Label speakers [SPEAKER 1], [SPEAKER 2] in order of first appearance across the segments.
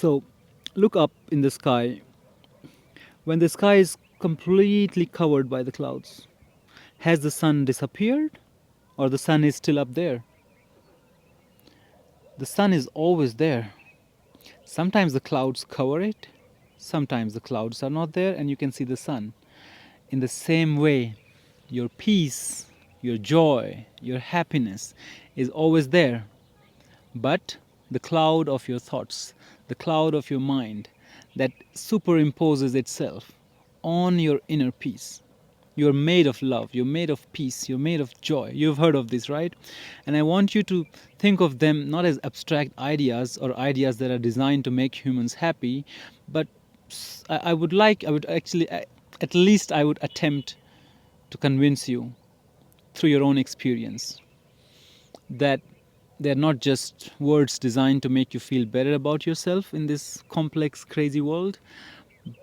[SPEAKER 1] So look up in the sky. When the sky is completely covered by the clouds, has the sun disappeared or the sun is still up there? The sun is always there. Sometimes the clouds cover it, sometimes the clouds are not there and you can see the sun. In the same way, your peace, your joy, your happiness is always there. But the cloud of your thoughts, the cloud of your mind that superimposes itself on your inner peace. You're made of love, you're made of peace, you're made of joy. You've heard of this, right? And I want you to think of them not as abstract ideas or ideas that are designed to make humans happy, but I would actually, at least I would attempt to convince you through your own experience that they're not just words designed to make you feel better about yourself in this complex, crazy world,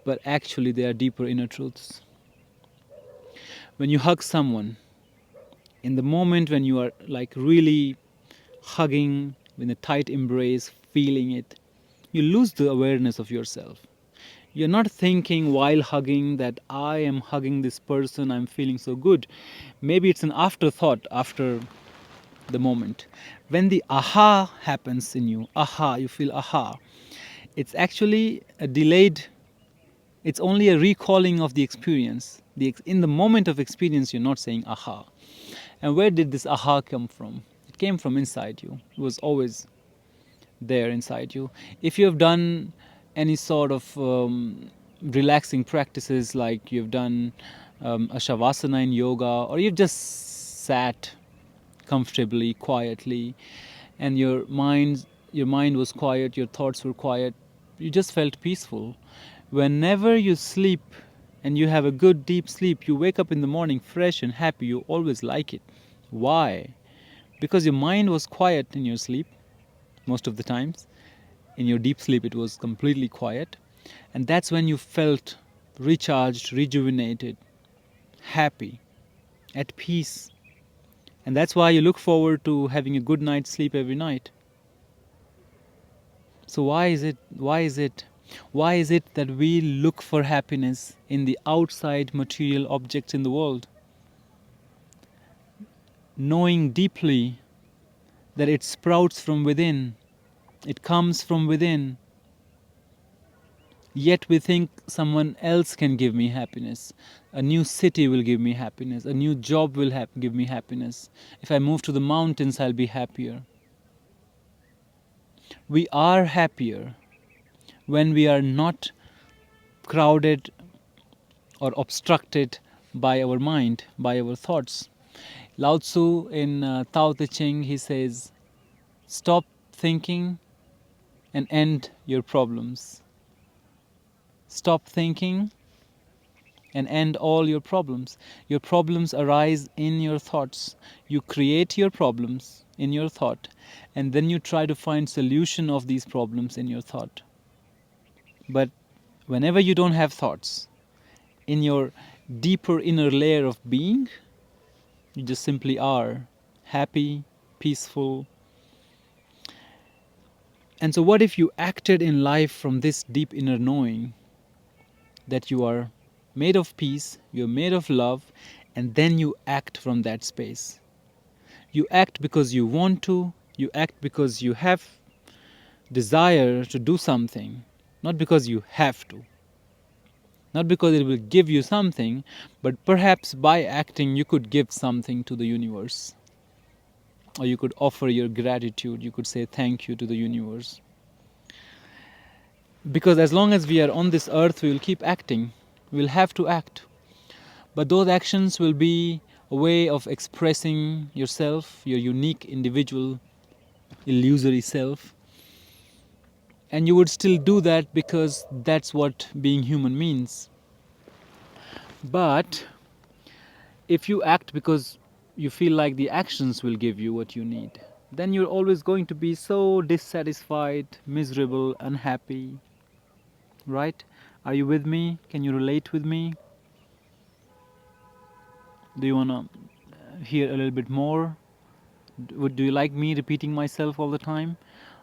[SPEAKER 1] but actually they are deeper inner truths. When you hug someone, in the moment when you are like really hugging, in a tight embrace, feeling it, you lose the awareness of yourself. You're not thinking while hugging that I am hugging this person, I'm feeling so good. Maybe it's an afterthought after the moment. When the aha happens in you, aha, you feel aha, it's actually a delayed, it's only a recalling of the experience. In the moment of experience, you're not saying aha. And where did this aha come from? It came from inside you. It was always there inside you. If you have done any sort of relaxing practices, like you've done a shavasana in yoga, or you've just sat comfortably, quietly, and your mind was quiet, your thoughts were quiet, you just felt peaceful. Whenever you sleep and you have a good deep sleep, you wake up in the morning fresh and happy, you always like it. Why? Because your mind was quiet in your sleep most of the times. In your deep sleep it was completely quiet, and that's when you felt recharged, rejuvenated, happy, at peace. And that's why you look forward to having a good night's sleep every night. So why is it that we look for happiness in the outside material objects in the world, knowing deeply that it sprouts from within, it comes from within, yet we think someone else can give me happiness, a new city will give me happiness, a new job will give me happiness, if I move to the mountains I'll be happier. We are happier when we are not crowded or obstructed by our mind, by our thoughts. Lao Tzu in Tao Te Ching, he says, stop thinking and end your problems. Stop thinking and end all your problems. Your problems arise in your thoughts. You create your problems in your thought, and then you try to find solution of these problems in your thought. But whenever you don't have thoughts, in your deeper inner layer of being, you just simply are happy, peaceful. And so what if you acted in life from this deep inner knowing that you are made of peace, you're made of love, and then you act from that space. You act because you want to, you act because you have desire to do something, not because you have to. Not because it will give you something, but perhaps by acting you could give something to the universe. Or you could offer your gratitude, you could say thank you to the universe. Because as long as we are on this earth, we will keep acting. We will have to act. But those actions will be a way of expressing yourself, your unique, individual, illusory self. And you would still do that because that's what being human means. But if you act because you feel like the actions will give you what you need, then you're always going to be so dissatisfied, miserable, unhappy. Right? Are you with me? Can you relate with me? Do you want to hear a little bit more? Do you like me repeating myself all the time?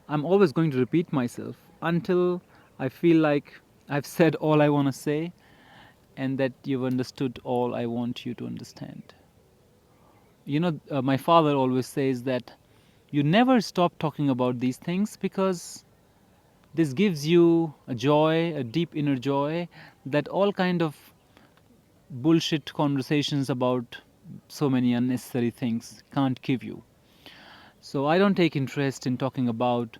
[SPEAKER 1] I'm always going to repeat myself until I feel like I've said all I want to say and that you've understood all I want you to understand. My father always says that you never stop talking about these things because this gives you a joy, a deep inner joy that all kind of bullshit conversations about so many unnecessary things can't give you. So I don't take interest in talking about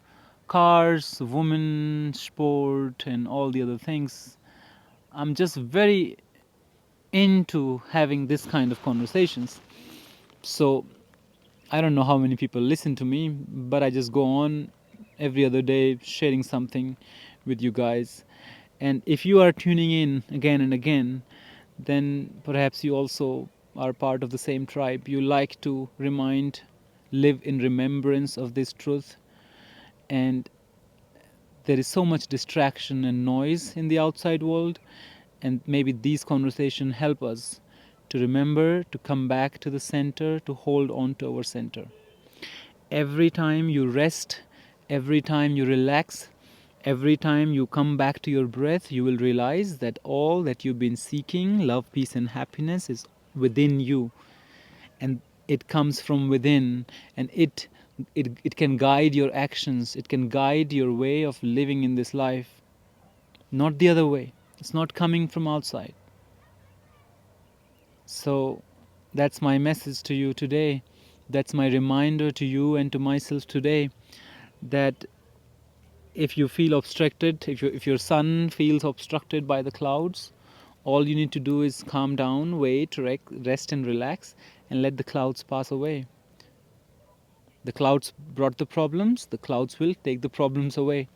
[SPEAKER 1] cars, women, sport, and all the other things. I'm just very into having this kind of conversations. So I don't know how many people listen to me, but I just go on every other day sharing something with you guys. And if you are tuning in again and again, then perhaps you also are part of the same tribe. You like to live in remembrance of this truth. And there is so much distraction and noise in the outside world. And maybe these conversations help us to remember, to come back to the center, to hold on to our center. Every time you rest, every time you relax, every time you come back to your breath, you will realize that all that you've been seeking, love, peace, and happiness, is within you. And it comes from within, and it can guide your actions, it can guide your way of living in this life, not the other way. It's not coming from outside. So that's my message to you today. That's my reminder to you and to myself today, that if you feel obstructed, if your sun feels obstructed by the clouds, all you need to do is calm down, wait, rest and relax, and let the clouds pass away. The clouds brought the problems, the clouds will take the problems away.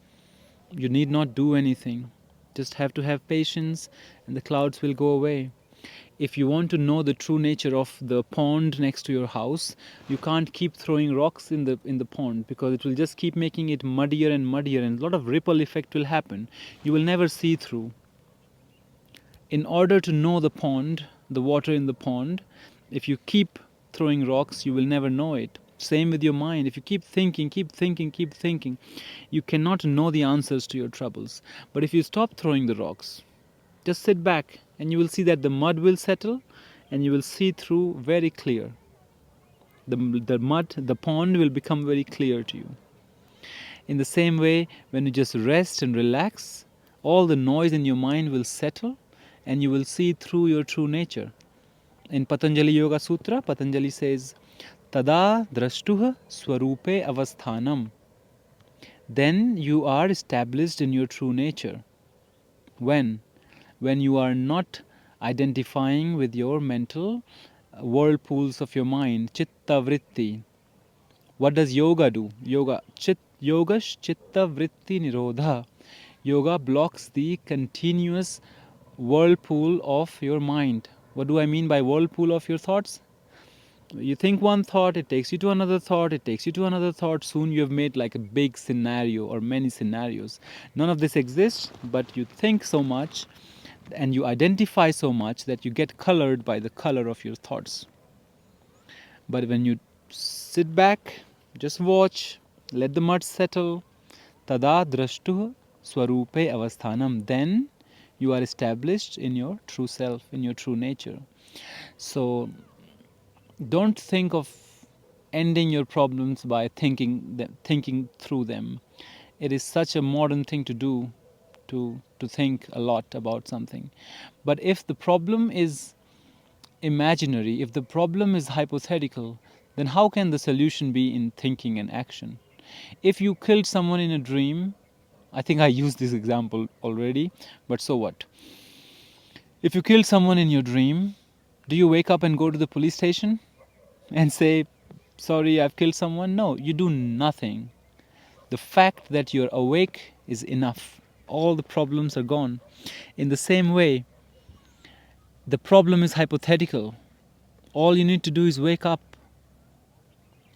[SPEAKER 1] You need not do anything. Just have to have patience, and the clouds will go away. If you want to know the true nature of the pond next to your house, you can't keep throwing rocks in the pond, because it will just keep making it muddier and muddier, and a lot of ripple effect will happen. You will never see through. In order to know the pond, the water in the pond, if you keep throwing rocks, you will never know it. Same with your mind. If you keep thinking, you cannot know the answers to your troubles. But if you stop throwing the rocks, just sit back and you will see that the mud will settle and you will see through very clear. The pond will become very clear to you. In the same way, when you just rest and relax, all the noise in your mind will settle and you will see through your true nature. In Patanjali Yoga Sutra, Patanjali says, Tada drashtuha swarupe avasthanam. Then you are established in your true nature. When? When you are not identifying with your mental whirlpools of your mind, chitta vritti. What does yoga do? Yogash chitta vritti nirodha. Yoga blocks the continuous whirlpool of your mind. What do I mean by whirlpool of your thoughts? You think one thought, it takes you to another thought, it takes you to another thought. Soon you have made like a big scenario or many scenarios. None of this exists, but you think so much and you identify so much that you get colored by the color of your thoughts. But when you sit back, just watch, let the mud settle, tada drashtuh swarupe avasthanam, then you are established in your true self, in your true nature. So don't think of ending your problems by thinking through them. It is such a modern thing to do, to think a lot about something. But if the problem is imaginary, if the problem is hypothetical, then how can the solution be in thinking and action? If you killed someone in a dream, I think I used this example already, but so what? If you killed someone in your dream, do you wake up and go to the police station and say, sorry, I've killed someone? No, you do nothing. The fact that you're awake is enough. All the problems are gone. In the same way, the problem is hypothetical. All you need to do is wake up.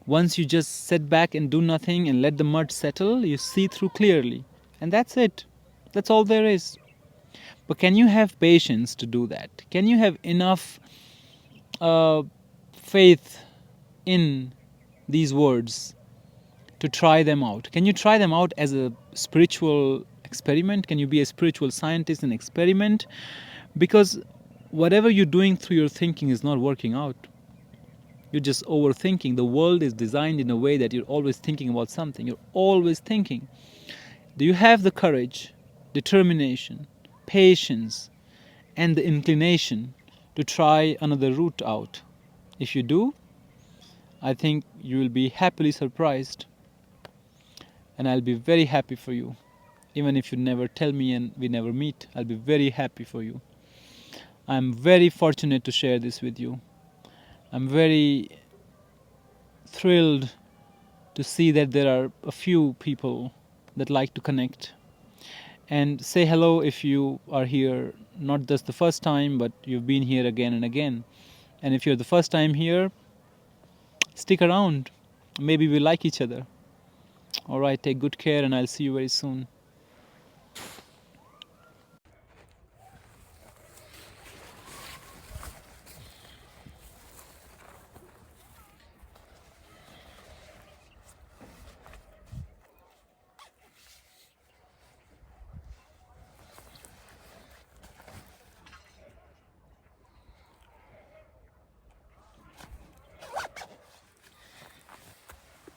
[SPEAKER 1] Once you just sit back and do nothing and let the mud settle, you see through clearly. And that's it. That's all there is. But can you have patience to do that? Can you have enough faith in these words to try them out. Can you try them out as a spiritual experiment? Can you be a spiritual scientist and experiment? Because whatever you're doing through your thinking is not working out. You're just overthinking. The world is designed in a way that you're always thinking about something. You're always thinking. Do you have the courage, determination, patience, and the inclination to try another route out? If you do, I think you will be happily surprised. And I'll be very happy for you. Even if you never tell me and we never meet, I'll be very happy for you. I'm very fortunate to share this with you. I'm very thrilled to see that there are a few people that like to connect. And say hello if you are here not just the first time, but you've been here again and again. And if you're the first time here, stick around. Maybe we like each other. All right, take good care, and I'll see you very soon.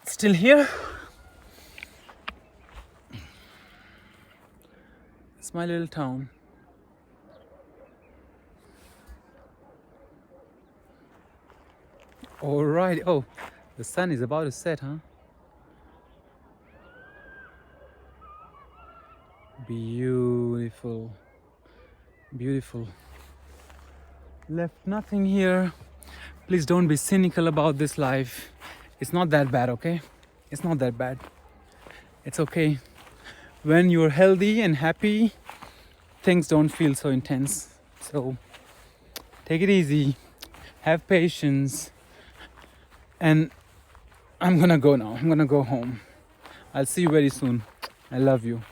[SPEAKER 1] Still here? It's my little town. All right. Oh, the sun is about to set, huh? Beautiful. Beautiful. Left nothing here. Please don't be cynical about this life. It's not that bad, okay? It's not that bad. It's okay. When you're healthy and happy, things don't feel so intense. So take it easy. Have patience. And I'm gonna go now. I'm gonna go home. I'll see you very soon. I love you.